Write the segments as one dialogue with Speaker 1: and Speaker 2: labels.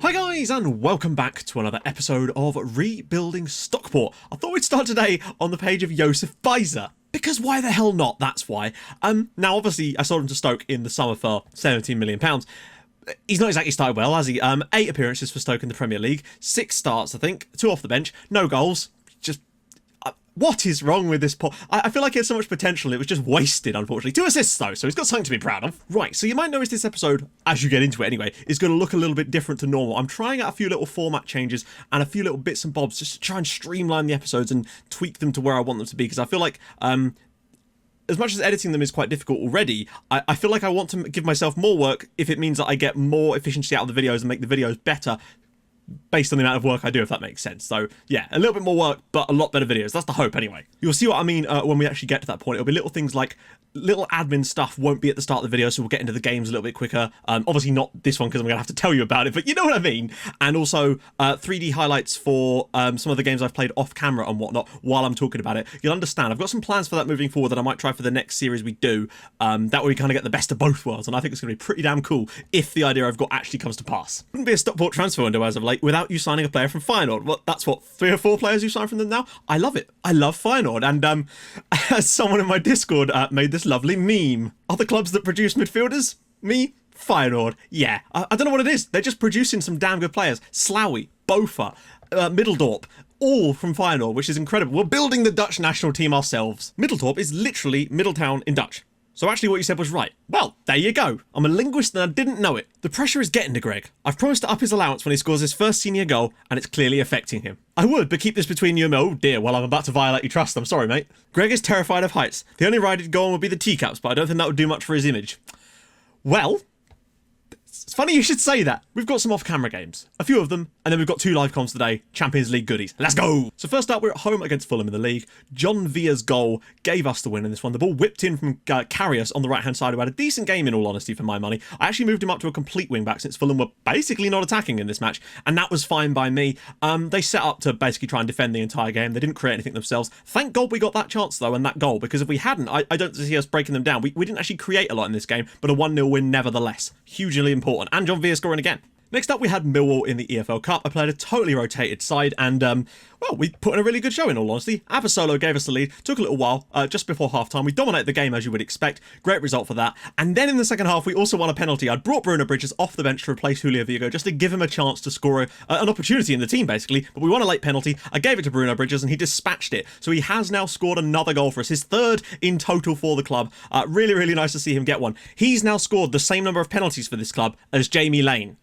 Speaker 1: Hi guys, and welcome back to another episode of Rebuilding Stockport. I thought we'd start today on the page of Josef Beiser, because why the hell not, that's why. Now obviously I sold him to Stoke in the summer for £17 million. He's not exactly started well, has he? 8 appearances for Stoke in the Premier League, 6 starts I think, 2 off the bench, no goals, just... what is wrong with this I feel like he had so much potential, it was just wasted, unfortunately. 2 assists, though, so he's got something to be proud of. Right, so you might notice this episode, as you get into it anyway, is going to look a little bit different to normal. I'm trying out a few little format changes and a few little bits and bobs just to try and streamline the episodes and tweak them to where I want them to be, because I feel like, as much as editing them is quite difficult already, I feel like I want to give myself more work if it means that I get more efficiency out of the videos and make the videos better, based on the amount of work I do, if that makes sense. So yeah, a little bit more work, but a lot better videos. That's the hope anyway. You'll see what I mean when we actually get to that point. It'll be little things like little admin stuff won't be at the start of the video, so we'll get into the games a little bit quicker. Obviously not this one because I'm going to have to tell you about it, but you know what I mean. And also 3D highlights for some of the games I've played off camera and whatnot while I'm talking about it. You'll understand. I've got some plans for that moving forward that I might try for the next series we do. That way we kind of get the best of both worlds, and I think it's going to be pretty damn cool if the idea I've got actually comes to pass. Wouldn't be a Stockport transfer window as of late without you signing a player from Feyenoord. Well, that's what, 3 or 4 players you signed from them now? I love it. I love Feyenoord. And as someone in my Discord made this lovely meme. Other clubs that produce midfielders? Me? Feyenoord. Yeah. I don't know what it is. They're just producing some damn good players. Sloughy, Bofa, Middeldorp, all from Feyenoord, which is incredible. We're building the Dutch national team ourselves. Middeldorp is literally Middletown in Dutch. So actually what you said was right. Well, there you go. I'm a linguist and I didn't know it. The pressure is getting to Greg. I've promised to up his allowance when he scores his first senior goal, and it's clearly affecting him. I would, but keep this between you and me. Oh dear, well I'm about to violate your trust. I'm sorry, mate. Greg is terrified of heights. The only ride he'd go on would be the teacups, but I don't think that would do much for his image. Well, it's funny you should say that. We've got some off-camera games, a few of them, and then we've got 2 live comms today, Champions League goodies. Let's go! So first up, we're at home against Fulham in the league. John Villa's goal gave us the win in this one. The ball whipped in from Karius on the right-hand side, who had a decent game in all honesty for my money. I actually moved him up to a complete wing-back since Fulham were basically not attacking in this match, and that was fine by me. They set up to basically try and defend the entire game. They didn't create anything themselves. Thank God we got that chance, though, and that goal, because if we hadn't, I don't see us breaking them down. We didn't actually create a lot in this game, but a 1-0 win nevertheless. Hugely important. And John Villa scoring again. Next up, we had Millwall in the EFL Cup. I played a totally rotated side, and, well, we put in a really good show, in all honesty. Abasolo gave us the lead. Took a little while, just before half-time. We dominated the game, as you would expect. Great result for that. And then in the second half, we also won a penalty. I'd brought Bruno Bridges off the bench to replace Julio Vigo, just to give him a chance to score an opportunity in the team, basically. But we won a late penalty. I gave it to Bruno Bridges, and he dispatched it. So he has now scored another goal for us, his 3rd in total for the club. Really, really nice to see him get one. He's now scored the same number of penalties for this club as Jamie Laine.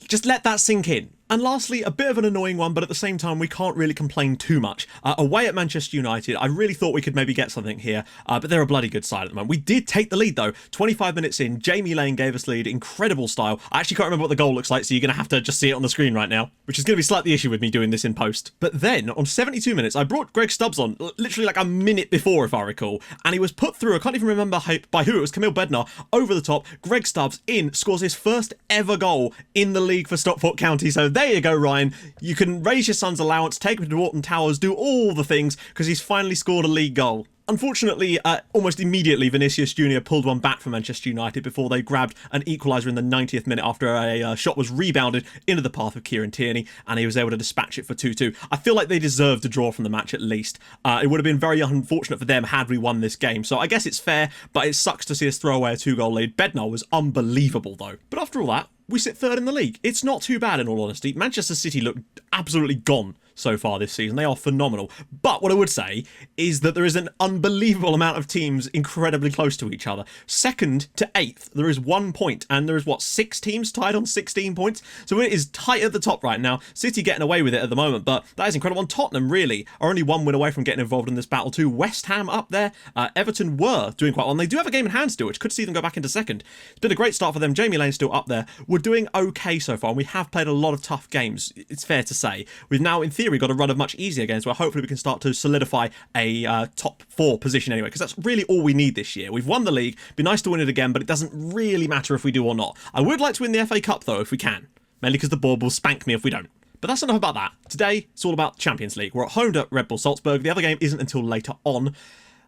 Speaker 1: Just let that sink in. And lastly, a bit of an annoying one, but at the same time, we can't really complain too much. Away at Manchester United, I really thought we could maybe get something here, but they're a bloody good side at the moment. We did take the lead, though. 25 minutes in, Jamie Laine gave us lead. Incredible style. I actually can't remember what the goal looks like, so you're going to have to just see it on the screen right now, which is going to be slightly the issue with me doing this in post. But then, on 72 minutes, I brought Greg Stubbs on, literally like a minute before, if I recall, and he was put through, I can't even remember by who, it was Camille Bednar, over the top. Greg Stubbs in, scores his first ever goal in the league for Stockport County, so there you go, Ryan. You can raise your son's allowance, take him to Walton Towers, do all the things, because he's finally scored a league goal. Unfortunately, almost immediately, Vinicius Jr. pulled one back from Manchester United before they grabbed an equaliser in the 90th minute after a shot was rebounded into the path of Kieran Tierney, and he was able to dispatch it for 2-2. I feel like they deserved a draw from the match at least. It would have been very unfortunate for them had we won this game, so I guess it's fair, but it sucks to see us throw away a 2-goal lead. Bednar was unbelievable, though. But after all that, we sit 3rd in the league. It's not too bad, in all honesty. Manchester City look absolutely gone so far this season. They are phenomenal. But what I would say is that there is an unbelievable amount of teams incredibly close to each other. 2nd to 8th, there is 1 point, and there is, what, 6 teams tied on 16 points? So it is tight at the top right now. City getting away with it at the moment, but that is incredible. And Tottenham, really, are only 1 win away from getting involved in this battle too. West Ham up there. Everton were doing quite well, and they do have a game in hand still, which could see them go back into 2nd. It's been a great start for them. Jamie Lane's still up there. We're doing okay so far, and we have played a lot of tough games, it's fair to say. We've now, in theory, got a run of much easier games where hopefully we can start to solidify a top 4 position anyway, because that's really all we need this year. We've won the league, be nice to win it again, but it doesn't really matter if we do or not. I would like to win the FA Cup though, if we can, mainly because the board will spank me if we don't. But that's enough about that. Today, it's all about Champions League. We're at home to Red Bull Salzburg. The other game isn't until later on.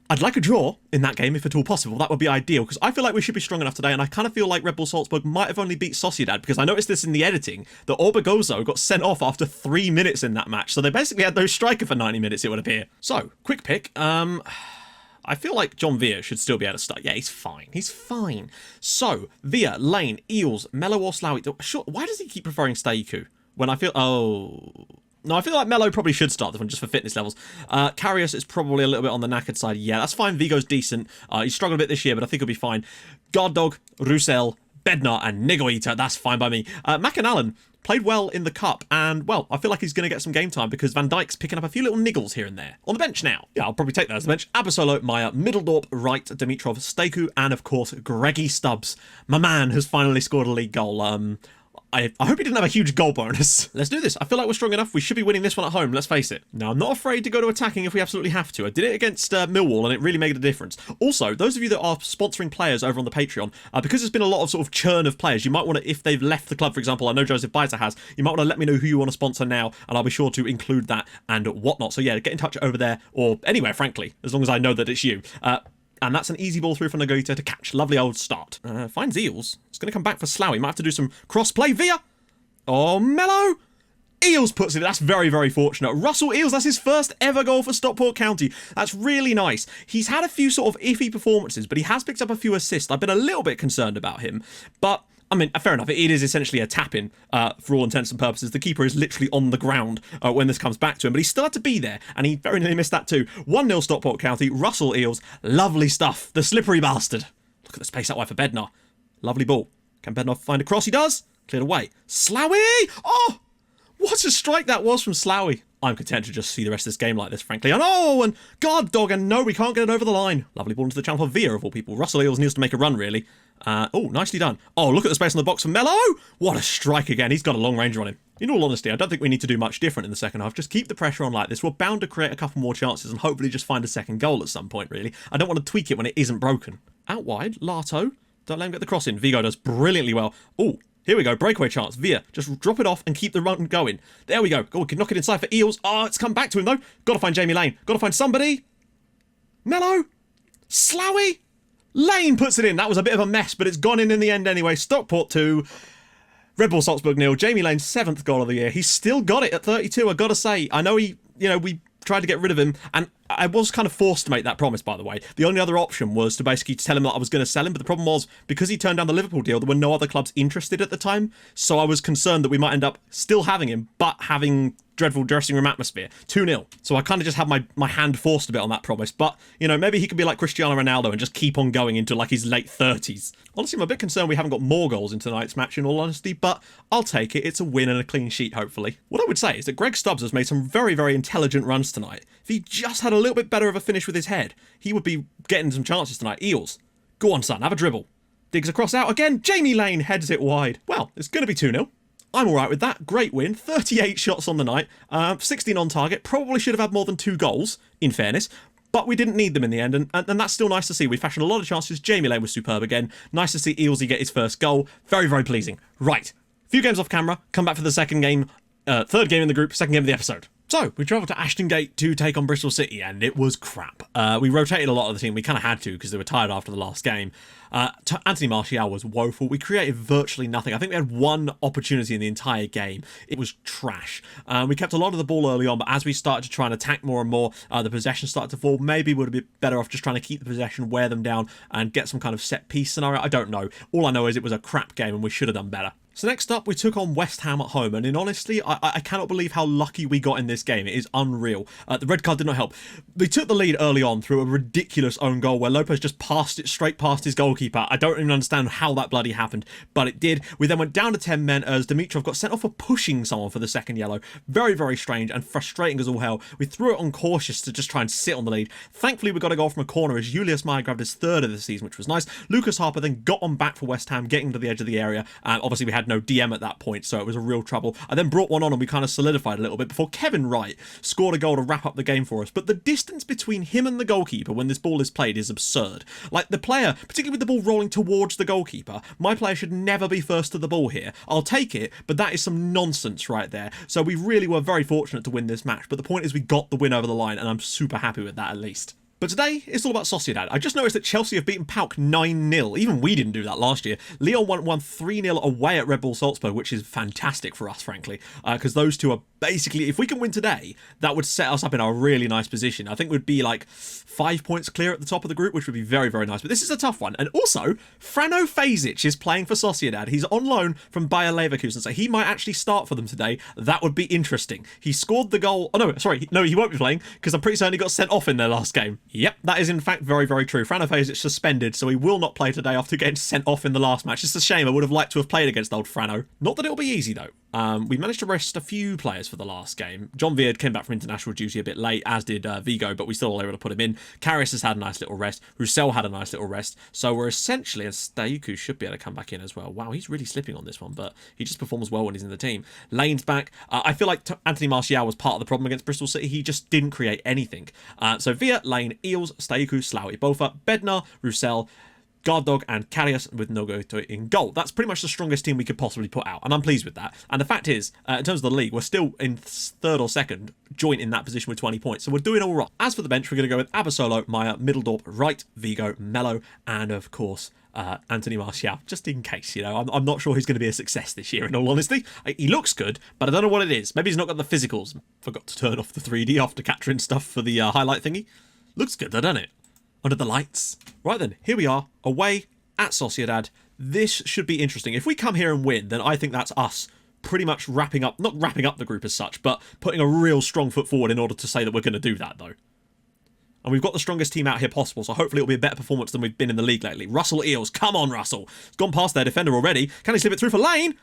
Speaker 1: I'd like a draw in that game if at all possible. That would be ideal, because I feel like we should be strong enough today, and I kind of feel like Red Bull Salzburg might have only beat Sociedad, because I noticed this in the editing, that Orbegozo got sent off after 3 minutes in that match, so they basically had no striker for 90 minutes, it would appear. So, quick pick, I feel like John Villa should still be able to start. Yeah, he's fine. He's fine. So, Villa, Laine, Eels, Mello or Slawi. Sure, why does he keep preferring Staiku? When I feel... Oh... No, I feel like Mello probably should start this one just for fitness levels. Karius is probably a little bit on the knackered side. Yeah, that's fine. Vigo's decent. He's struggled a bit this year, but I think he'll be fine. Guard Dog, Roussel, Bednar, and Nigoita. That's fine by me. Mac and Allen played well in the cup, and, well, I feel like he's going to get some game time because Van Dijk's picking up a few little niggles here and there. On the bench now. Yeah, I'll probably take that as the bench. Abasolo, Maya, Middledorp, Wright, Dimitrov, Staku, and, of course, Greggy Stubbs. My man has finally scored a league goal. I hope he didn't have a huge goal bonus. Let's do this. I feel like we're strong enough. We should be winning this one at home, let's face it. Now, I'm not afraid to go to attacking if we absolutely have to. I did it against Millwall, and it really made a difference. Also, those of you that are sponsoring players over on the Patreon, because there's been a lot of sort of churn of players, you might want to, if they've left the club, for example, I know Joseph Beizer has, you might want to let me know who you want to sponsor now, and I'll be sure to include that and whatnot. So yeah, get in touch over there, or anywhere, frankly, as long as I know that it's you. And that's an easy ball through for Nagoita to catch. Lovely old start. Finds Eels. It's going to come back for Slough. He might have to do some cross-play via... Oh, Mello! Eels puts it. That's very, very fortunate. Russell Eels, that's his first ever goal for Stockport County. That's really nice. He's had a few sort of iffy performances, but he has picked up a few assists. I've been a little bit concerned about him, but... I mean, fair enough, it is essentially a tap-in for all intents and purposes. The keeper is literally on the ground when this comes back to him, but he still had to be there, and he very nearly missed that too. 1-0 Stockport County, Russell Eels, lovely stuff. The slippery bastard. Look at the space that way for Bednar. Lovely ball. Can Bednar find a cross? He does. Cleared away. Sloughy! Oh! What a strike that was from Sloughy. I'm content to just see the rest of this game like this, frankly. And oh, and Guard Dog, and no, we can't get it over the line. Lovely ball into the channel for Villa, of all people. Russell Eels needs to make a run, really. Oh, nicely done. Oh, look at the space on the box for Mello. What a strike again. He's got a long range on him. In all honesty, I don't think we need to do much different in the second half. Just keep the pressure on like this. We're bound to create a couple more chances and hopefully just find a second goal at some point, really. I don't want to tweak it when it isn't broken. Out wide, Lato. Don't let him get the cross in. Vigo does brilliantly well. Oh, here we go. Breakaway chance. Villa, just drop it off and keep the run going. There we go. Oh, we can knock it inside for Eels. Oh, it's come back to him, though. Got to find Jamie Laine. Got to find somebody. Mello. Sloughy. Laine puts it in. That was a bit of a mess, but it's gone in the end anyway. Stockport 2. Red Bull Salzburg 0. Jamie Laine's 7th goal of the year. He's still got it at 32, I've got to say. I know we tried to get rid of him, and I was kind of forced to make that promise, by the way. The only other option was to basically tell him that I was going to sell him, but the problem was, because he turned down the Liverpool deal, there were no other clubs interested at the time, so I was concerned that we might end up still having him, but having dreadful dressing room atmosphere. 2-0. So I kind of just had my hand forced a bit on that promise, but, you know, maybe he could be like Cristiano Ronaldo and just keep on going into, like, his late 30s. Honestly, I'm a bit concerned we haven't got more goals in tonight's match, in all honesty, but I'll take it. It's a win and a clean sheet, hopefully. What I would say is that Greg Stubbs has made some very, very intelligent runs tonight. If he just had a little bit better of a finish with his head, he would be getting some chances tonight. Eels. Go on, son, have a dribble. Digs across out again. Jamie Laine heads it wide. Well, it's going to be 2-0. I'm alright with that. Great win. 38 shots on the night. 16 on target. Probably should have had more than 2 goals, in fairness. But we didn't need them in the end, and that's still nice to see. We fashioned a lot of chances. Jamie Laine was superb again. Nice to see Eelsy get his first goal. Very, very pleasing. Right. Few games off camera. Come back for the second game. Third game in the group. Second game of the episode. So, we travelled to Ashton Gate to take on Bristol City, and it was crap. We rotated a lot of the team. We kind of had to, because they were tired after the last game. Anthony Martial was woeful. We created virtually nothing. I think we had one opportunity in the entire game. It was trash. We kept a lot of the ball early on, but as we started to try and attack more and more, the possession started to fall. Maybe we would have been better off just trying to keep the possession, wear them down, and get some kind of set-piece scenario. I don't know. All I know is it was a crap game, and we should have done better. So next up, we took on West Ham at home, and in honesty, I cannot believe how lucky we got in this game. It is unreal. The red card did not help. We took the lead early on through a ridiculous own goal where Lopez just passed it straight past his goalkeeper. I don't even understand how that bloody happened, but it did. We then went down to 10 men as Dimitrov got sent off for pushing someone for the second yellow. Very, very strange and frustrating as all hell. We threw it on cautious to just try and sit on the lead. Thankfully, we got a goal from a corner as Julius Meyer grabbed his 3rd of the season, which was nice. Lucas Harper then got on back for West Ham, getting to the edge of the area. Obviously, we had no DM at that point, so it was a real trouble. I then brought one on and we kind of solidified a little bit before Kevin Wright scored a goal to wrap up the game for us. But the distance between him and the goalkeeper when this ball is played is absurd. Like, the player, particularly with the ball rolling towards the goalkeeper, my player should never be first to the ball here. I'll take it, but that is some nonsense right there. So we really were very fortunate to win this match, but the point is we got the win over the line, and I'm super happy with that at least. But today, it's all about Sociedad. I just noticed that Chelsea have beaten PAOK 9-0. Even we didn't do that last year. Lyon won 3-0 away at Red Bull Salzburg, which is fantastic for us, frankly. Because those two are basically, if we can win today, that would set us up in a really nice position. I think we'd be like 5 points clear at the top of the group, which would be very, very nice. But this is a tough one. And also, Frano Fazic is playing for Sociedad. He's on loan from Bayer Leverkusen, so he might actually start for them today. That would be interesting. He scored the goal. Oh, no, sorry. No, he won't be playing because I'm pretty certain he got sent off in their last game. Yep, that is in fact very, very true. Frano Fazic suspended, so he will not play today after getting sent off in the last match. It's a shame. I would have liked to have played against old Frano. Not that it'll be easy, though. We managed to rest a few players for the last game. John Veard came back from international duty a bit late, as did Vigo, but we still were able to put him in. Karius has had a nice little rest. Roussel had a nice little rest. So we're essentially, and Stayuku should be able to come back in as well. Wow, he's really slipping on this one, but he just performs well when he's in the team. Laine's back. I feel like Anthony Martial was part of the problem against Bristol City. He just didn't create anything. So Villa, Laine, Eels, Stayuku, Slawi, Bofa, Bednar, Roussel, Guard and Karius with Nogoto in goal. That's pretty much the strongest team we could possibly put out, and I'm pleased with that. And the fact is, in terms of the league, we're still in third or second, joint in that position with 20 points, so we're doing all right. As for the bench, we're going to go with Abasolo, Maya, Middeldorp, Wright, Vigo, Mello, and of course, Anthony Martial, just in case, you know. I'm not sure he's going to be a success this year, in all honesty. He looks good, but I don't know what it is. Maybe he's not got the physicals. Forgot to turn off the 3D after capturing stuff for the highlight thingy. Looks good though, doesn't it? Under the lights. Right then, here we are, away at Sociedad. This should be interesting. If we come here and win, then I think that's us pretty much wrapping up, not wrapping up the group as such, but putting a real strong foot forward in order to say that we're going to do that, though. And we've got the strongest team out here possible, so hopefully it'll be a better performance than we've been in the league lately. Russell Eels, come on, Russell. He's gone past their defender already. Can he slip it through for Laine?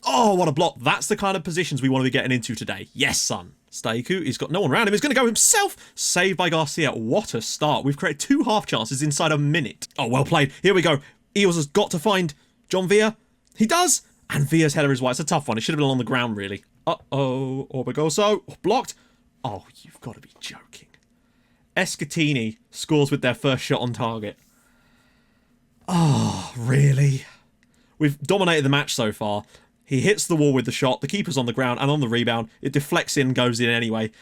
Speaker 1: Oh, what a block. That's the kind of positions we want to be getting into today. Yes, son. Stayuku, he's got no one around him. He's going to go himself. Saved by Garcia. What a start. We've created 2 half chances inside a minute. Oh, well played. Here we go. Eels has got to find John Villa. He does. And Villa's header is wide. It's a tough one. It should have been on the ground, really. Uh-oh. Orbegoso. Blocked. Oh, you've got to be joking. Escatini scores with their first shot on target. Oh, really? We've dominated the match so far. He hits the wall with the shot. The keeper's on the ground and on the rebound. It deflects in, goes in anyway.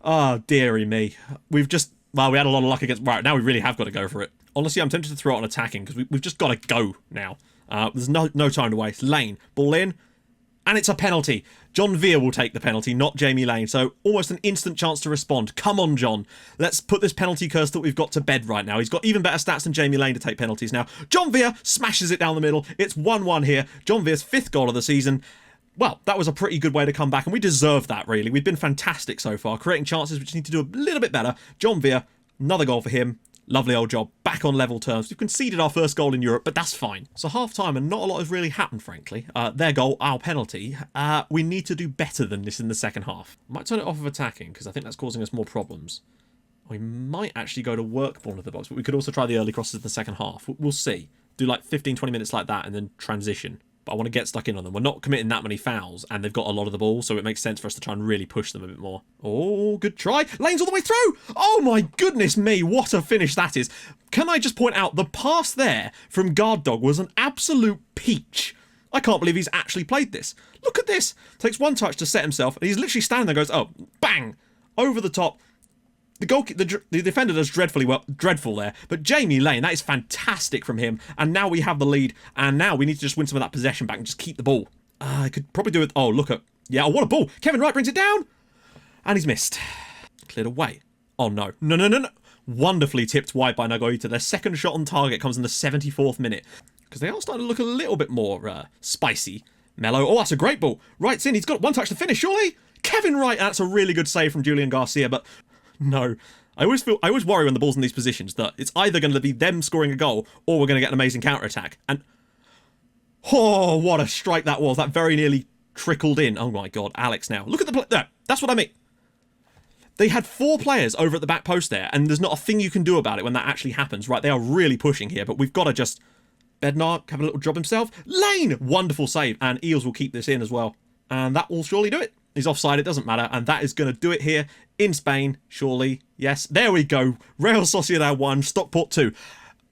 Speaker 1: Oh, dearie me. We've just... Well, we had a lot of luck against... Right, now we really have got to go for it. Honestly, I'm tempted to throw it on attacking because we've just got to go now. There's no time to waste. Laine, ball in. And it's a penalty. John Veer will take the penalty, not Jamie Laine. So almost an instant chance to respond. Come on, John. Let's put this penalty curse that we've got to bed right now. He's got even better stats than Jamie Laine to take penalties now. John Veer smashes it down the middle. It's 1-1 here. John Veer's 5th goal of the season. Well, that was a pretty good way to come back, and we deserve that, really. We've been fantastic so far, creating chances. We just need to do a little bit better. John Veer, another goal for him. Lovely old job. Back on level terms. We've conceded our first goal in Europe, but that's fine. So half-time, and not a lot has really happened, frankly. Their goal, our penalty. We need to do better than this in the second half. Might turn it off of attacking, because I think that's causing us more problems. We might actually go to work ball into the box, but we could also try the early crosses in the second half. We'll see. Do like 15-20 minutes like that, and then transition. But I want to get stuck in on them. We're not committing that many fouls, and they've got a lot of the ball, so it makes sense for us to try and really push them a bit more. Oh, good try. Laine's all the way through. Oh, my goodness me. What a finish that is. Can I just point out, the pass there from Guard Dog was an absolute peach. I can't believe he's actually played this. Look at this. Takes one touch to set himself, and he's literally standing there and goes, oh, bang, over the top. The defender does dreadful there. But Jamie Laine, that is fantastic from him. And now we have the lead. And now we need to just win some of that possession back and just keep the ball. I could probably do it. Oh, look at... Yeah, oh, what a ball. Kevin Wright brings it down. And he's missed. Cleared away. Oh, no. No. Wonderfully tipped wide by Nagoita. Their second shot on target comes in the 74th minute. Because they are starting to look a little bit more spicy. Mello. Oh, that's a great ball. Wright's in. He's got one touch to finish, surely. Kevin Wright. That's a really good save from Julian Garcia, but... No. I always worry when the ball's in these positions that it's either going to be them scoring a goal or we're going to get an amazing counter-attack. And... Oh, what a strike that was. That very nearly trickled in. Oh my god, Alex now. Look at the... There, that's what I mean. They had 4 players over at the back post there, and there's not a thing you can do about it when that actually happens. Right, they are really pushing here, but we've got to just... Bednar have a little job himself. Laine! Wonderful save, and Eels will keep this in as well. And that will surely do it. He's offside, it doesn't matter, and that is going to do it here in Spain, surely. Yes, there we go. Real Sociedad 1, Stockport 2.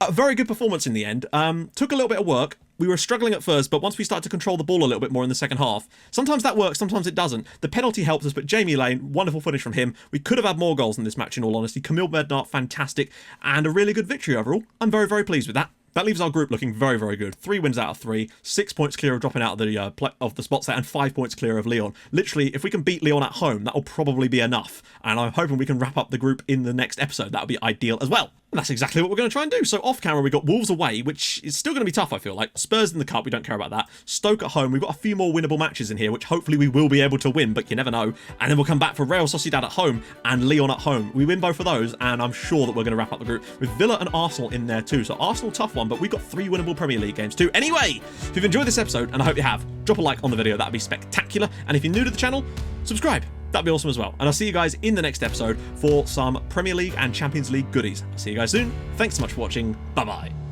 Speaker 1: A very good performance in the end. Took a little bit of work. We were struggling at first, but once we started to control the ball a little bit more in the second half, sometimes that works, sometimes it doesn't. The penalty helped us, but Jamie Laine, wonderful finish from him. We could have had more goals in this match, in all honesty. Camille Bednart, fantastic, and a really good victory overall. I'm very, very pleased with that. That leaves our group looking very, very good. 3 wins out of 3, 6 points clear of dropping out of the spots there, and 5 points clear of Lyon. Literally, if we can beat Lyon at home, that'll probably be enough. And I'm hoping we can wrap up the group in the next episode. That would be ideal as well. And that's exactly what we're going to try and do. So off camera, we got Wolves away, which is still going to be tough, I feel like. Spurs in the cup, we don't care about that. Stoke at home, we've got a few more winnable matches in here, which hopefully we will be able to win, but you never know. And then we'll come back for Real Sociedad at home and Lyon at home. We win both of those, and I'm sure that we're going to wrap up the group with Villa and Arsenal in there too. So Arsenal, tough one, but we've got 3 winnable Premier League games too. Anyway, if you've enjoyed this episode, and I hope you have, drop a like on the video. That'd be spectacular. And if you're new to the channel, subscribe. That'd be awesome as well. And I'll see you guys in the next episode for some Premier League and Champions League goodies. I'll see you guys soon. Thanks so much for watching. Bye-bye.